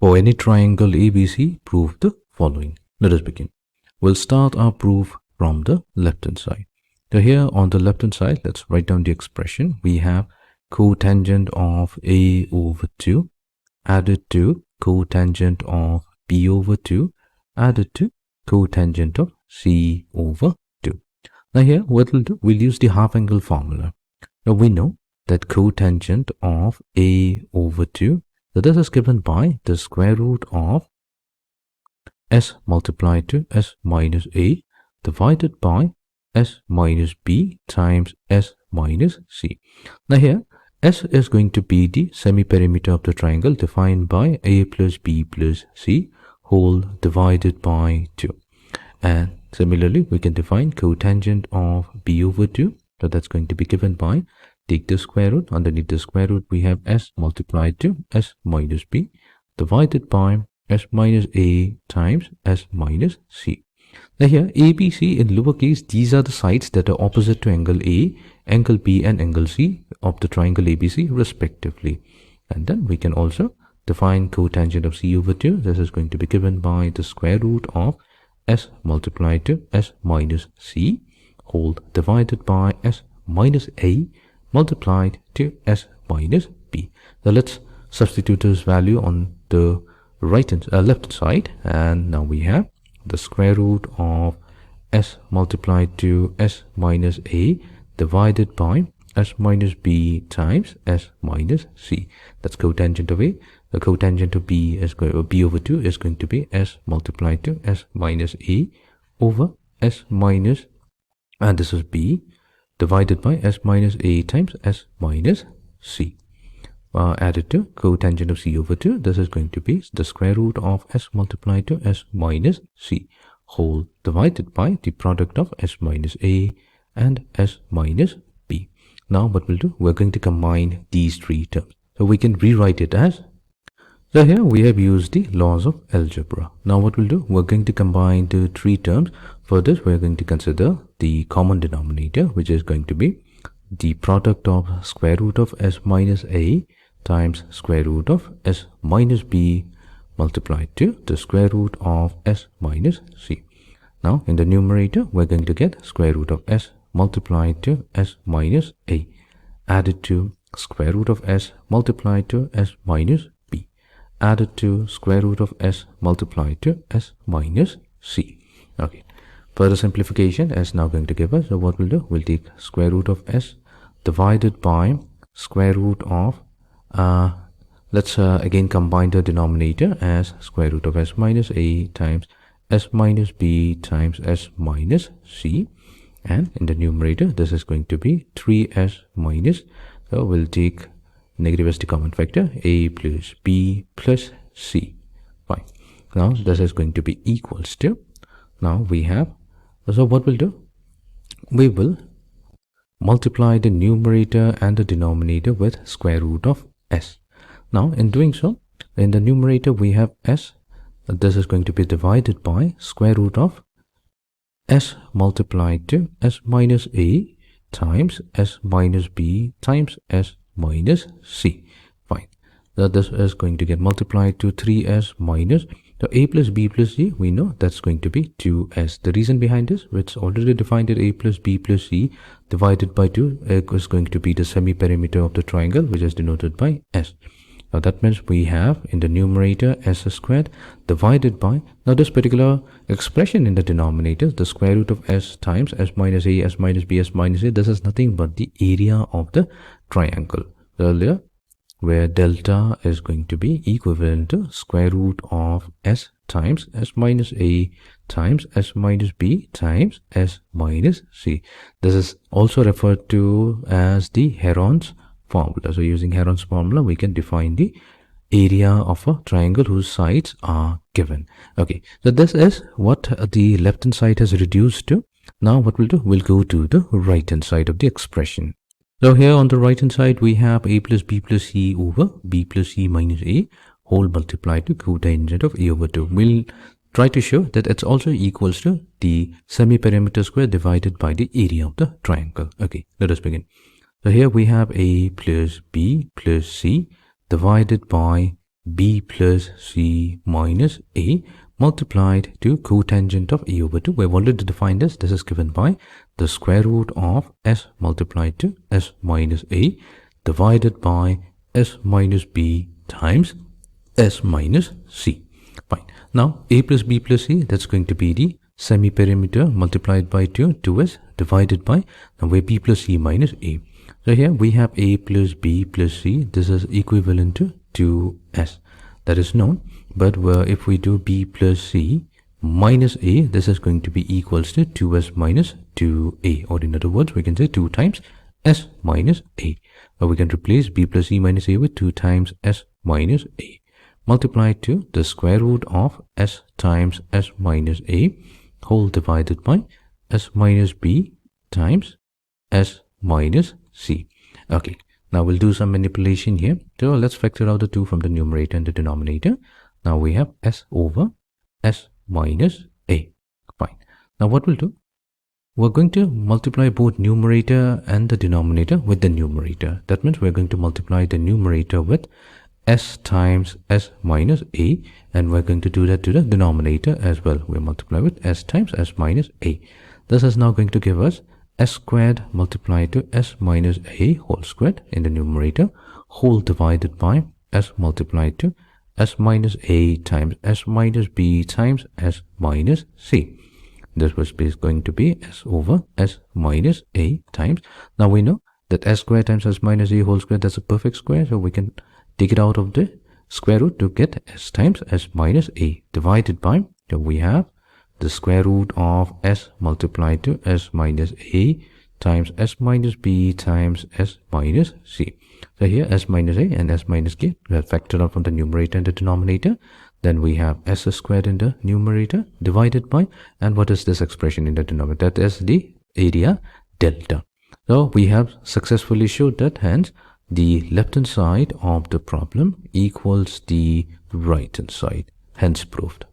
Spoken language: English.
For any triangle ABC, prove the following. Let us begin. We'll start our proof from the left hand side. So here on the left hand side, let's write down the expression. We have cotangent of A over 2 added to cotangent of B over 2 added to cotangent of C over 2. Now here what we'll do, we'll use the half angle formula. Now we know that cotangent of A over 2, so this is given by the square root of S multiplied to S minus A divided by S minus B times S minus C. Now here S is going to be the semi-perimeter of the triangle defined by A plus B plus C whole divided by 2. And similarly, we can define cotangent of B over 2. So that's going to be given by, take the square root. Underneath the square root, we have S multiplied to S minus B divided by S minus A times S minus C. Now here, ABC in lowercase, these are the sides that are opposite to angle A, angle B and angle C of the triangle ABC respectively. And then we can also define cotangent of C over 2. This is going to be given by the square root of S multiplied to S minus C whole divided by S minus A multiplied to S minus B. So let's substitute this value on the left side, and now we have the square root of S multiplied to S minus A divided by S minus B times S minus C. That's cotangent of A. The cotangent of B is B over 2 is going to be S multiplied to S minus A over S minus, and this is B divided by S minus A times S minus C. Added to cotangent of C over 2, this is going to be the square root of S multiplied to S minus C whole divided by the product of S minus A and S minus B. Now what we'll do, we're going to combine these three terms. So we can rewrite it as, so here we have used the laws of algebra. Now what we'll do, we're going to combine the three terms. For this, we're going to consider the common denominator, which is going to be the product of square root of S minus A times square root of S minus B multiplied to the square root of S minus C. Now in the numerator, we're going to get square root of S multiplied to S minus A added to square root of S multiplied to S minus B added to square root of S multiplied to S minus C. Okay. Further simplification is now going to give us, so what we'll do, we'll take square root of S divided by square root of, let's again combine the denominator as square root of S minus A times S minus B times S minus C. And in the numerator, this is going to be 3S minus, so we'll take negative as the common factor, A plus B plus C. Fine. Now this is going to be equals to, now we have, so what we'll do, we will multiply the numerator and the denominator with square root of S. Now in doing so, in the numerator we have S, this is going to be divided by square root of S multiplied to S minus A times S minus B times S minus C. Fine. So this is going to get multiplied to 3S minus, so A plus B plus C, we know that's going to be 2S. The reason behind this, it's already defined that A plus B plus C divided by 2 is going to be the semi-perimeter of the triangle, which is denoted by S. Now that means we have in the numerator S squared divided by, now this particular expression in the denominator, the square root of S times S minus A, S minus B, S minus A, this is nothing but the area of the triangle. Earlier, where delta is going to be equivalent to square root of S times S minus A times S minus B times S minus C. This is also referred to as the Heron's formula. So using Heron's formula, we can define the area of a triangle whose sides are given. Okay, so this is what the left hand side has reduced to. Now what we'll do, we'll go to the right hand side of the expression. So here on the right hand side, we have A plus B plus C over B plus C minus A whole multiplied to cotangent of A over 2. We'll try to show that it's also equals to the semi-perimeter square divided by the area of the triangle. Okay, let us begin. So here we have A plus B plus C divided by b plus c minus a multiplied to cotangent of a over 2. We've already defined this. This is given by the square root of s multiplied to s minus a divided by s minus b times s minus c. Fine. Now, a plus b plus c, that's going to be the semi-perimeter multiplied by 2s divided by, now where b plus c minus a. So here we have a plus b plus c. This is equivalent to 2s. That is known. But if we do b plus c minus a, this is going to be equals to 2s minus 2a. Or in other words, we can say 2 times s minus a. Or we can replace b plus c minus a with 2 times s minus a multiplied to the square root of s times s minus a whole divided by s minus b times s minus c. Okay, now we'll do some manipulation here. So let's factor out the 2 from the numerator and the denominator. Now we have s over s minus a. Fine. Now what we'll do? We're going to multiply both numerator and the denominator with the numerator. That means we're going to multiply the numerator with s times s minus a, and we're going to do that to the denominator as well. We multiply with s times s minus a. This is now going to give us s squared multiplied to s minus a whole squared in the numerator whole divided by s multiplied to s minus a times s minus b times s minus c. This was going to be s over s minus a times. Now we know that s squared times s minus a whole squared, that's a perfect square, so we can take it out of the square root to get s times s minus a divided by, so we have the square root of s multiplied to s minus a times s minus b times s minus c. So here s minus a and s minus k, we have factored out from the numerator and the denominator. Then we have s squared in the numerator divided by, and what is this expression in the denominator? That is the area delta. So we have successfully showed that, hence the left hand side of the problem equals the right hand side, hence proved.